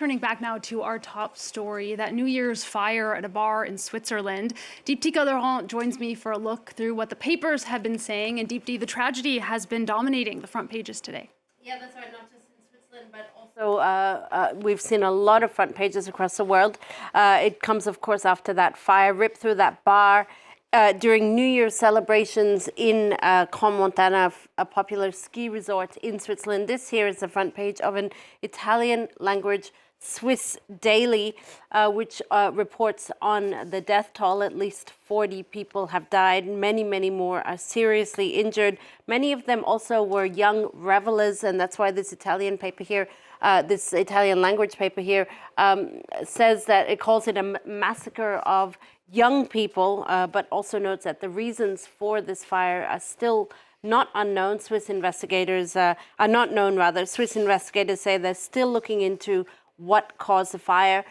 Turning back now to our top story, that New Year's fire at a bar in Switzerland. Deepti Calderon joins me for a look through what the papers have been saying. And Deepti, the tragedy has been dominating the front pages today. Yeah, that's right. Not just in Switzerland, but also we've seen a lot of front pages across the world. It comes, of course, after that fire ripped through that bar during New Year's celebrations in Crans-Montana, a popular ski resort in Switzerland. This here is the front page of an Italian language Swiss daily, which reports on the death toll. At least 40 people have died. Many, many more are seriously injured. Many of them also were young revelers, and that's why this Italian paper here, this Italian language paper here, says that it calls it a massacre of young people, but also notes that the reasons for this fire are still not unknown. Swiss investigators are not known, rather. Swiss investigators say they're still looking into what caused the fire.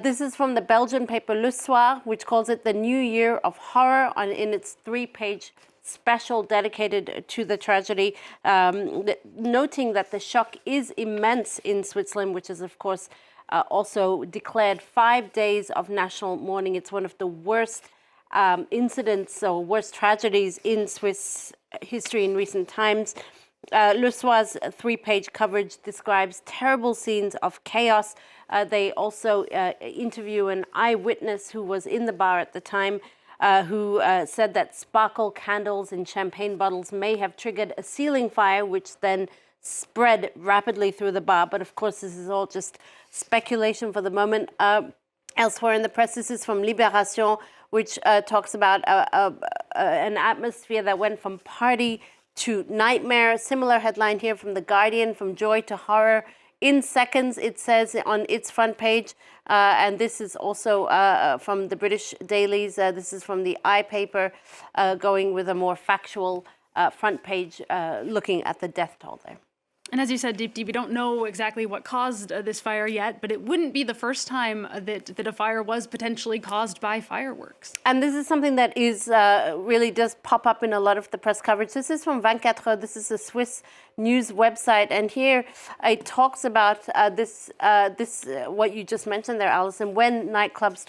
This is from the Belgian paper Le Soir, which calls it the New Year of Horror in its 3-page special dedicated to the tragedy, noting that the shock is immense in Switzerland, which is, of course, also declared 5 days of national mourning. It's one of the worst incidents or worst tragedies in Swiss history in recent times. Le Soir's 3-page coverage describes terrible scenes of chaos. They also interview an eyewitness who was in the bar at the time, who said that sparkle candles in champagne bottles may have triggered a ceiling fire, which then spread rapidly through the bar. But of course, this is all just speculation for the moment. Elsewhere in the press, this is from Libération, which talks about an atmosphere that went from party to nightmare. Similar headline here from The Guardian, from joy to horror in seconds, it says on its front page. And this is also from the British dailies. This is from the I paper, going with a more factual front page, looking at the death toll there. And as you said, Deepti, we don't know exactly what caused this fire yet, but it wouldn't be the first time that a fire was potentially caused by fireworks. And this is something that is really does pop up in a lot of the press coverage. This is from 24 Heures. This is a Swiss news website. And here it talks about what you just mentioned there, Alison, when nightclubs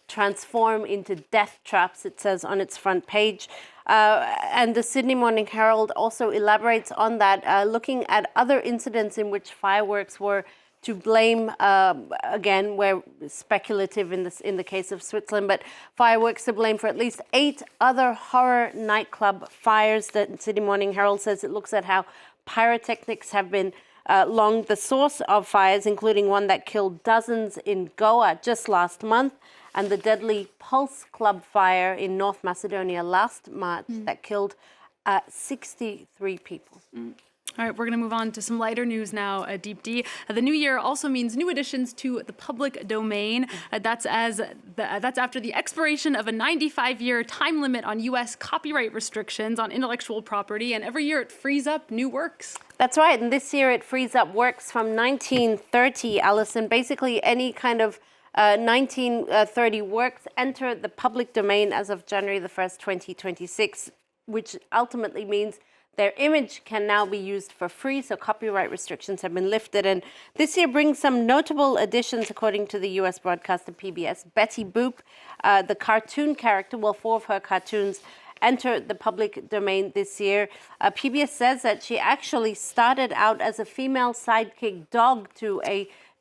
transform into death traps, it says on its front page. And the Sydney Morning Herald also elaborates on that, looking at other incidents in which fireworks were to blame, again, we're speculative in the case of Switzerland, but fireworks to blame for at least 8 other horror nightclub fires. The Sydney Morning Herald says it looks at how pyrotechnics have been long the source of fires, including one that killed dozens in Goa just last month, and the deadly Pulse Club fire in North Macedonia last March that killed 63 people. All right, we're going to move on to some lighter news now, Deepti. The new year also means new additions to the public domain. That's after the expiration of a 95-year time limit on U.S. copyright restrictions on intellectual property, and every year it frees up new works. That's right, and this year it frees up works from 1930, Alison. Basically, any kind of 1930 works enter the public domain as of January the 1st, 2026, which ultimately means their image can now be used for free, so copyright restrictions have been lifted. And this year brings some notable additions, according to the U.S. broadcaster PBS. Betty Boop, the cartoon character, 4 of her cartoons enter the public domain this year. PBS says that she actually started out as a female sidekick dog to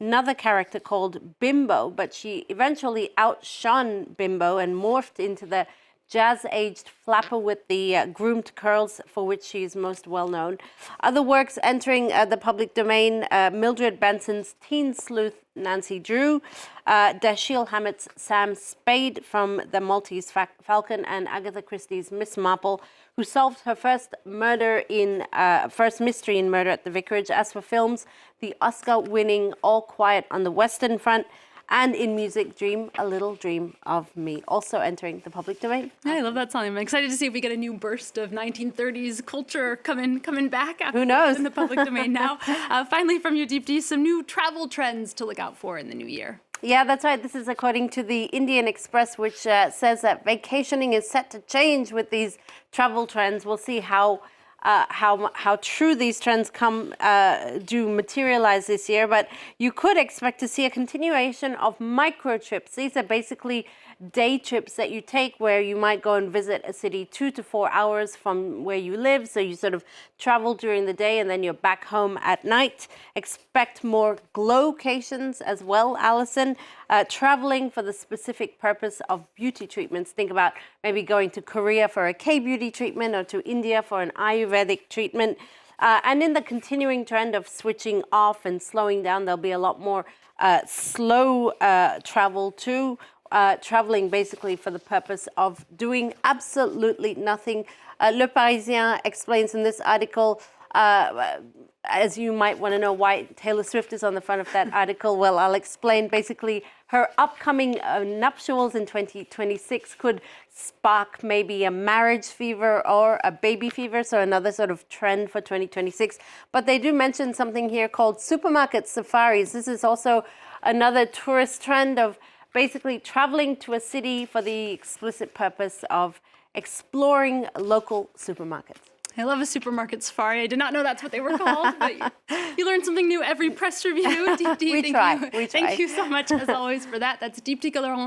another character called Bimbo, but she eventually outshone Bimbo and morphed into the jazz-aged flapper with the groomed curls, for which she is most well known. Other works entering the public domain: Mildred Benson's teen sleuth Nancy Drew, Dashiell Hammett's Sam Spade from The Maltese Falcon, and Agatha Christie's Miss Marple, who solved her first mystery in Murder at the Vicarage. As for films, the Oscar-winning All Quiet on the Western Front, and in music, Dream a Little Dream of Me, also entering the public domain. Yeah, I love that song. I'm excited to see if we get a new burst of 1930s culture coming back. Who knows? In the public domain now. Finally, from you, Deepti, some new travel trends to look out for in the new year. Yeah, that's right. This is according to the Indian Express, which says that vacationing is set to change with these travel trends. We'll see how how true these trends do materialize this year, but you could expect to see a continuation of micro trips. These are basically day trips that you take where you might go and visit a city 2 to 4 hours from where you live. So you sort of travel during the day and then you're back home at night. Expect more glowcations as well, Alison. Traveling for the specific purpose of beauty treatments. Think about maybe going to Korea for a K-beauty treatment or to India for an Ayurvedic treatment. And in the continuing trend of switching off and slowing down, there'll be a lot more slow travel too. Traveling basically for the purpose of doing absolutely nothing. Le Parisien explains in this article, as you might want to know why Taylor Swift is on the front of that article, well, I'll explain. Basically, her upcoming nuptials in 2026 could spark maybe a marriage fever or a baby fever, so another sort of trend for 2026. But they do mention something here called supermarket safaris. This is also another tourist trend of basically traveling to a city for the explicit purpose of exploring local supermarkets. I love a supermarket safari. I did not know that's what they were called, but you learn something new every press review. Deep, We try. Thank you so much, as always, for that. That's Deepti Laurent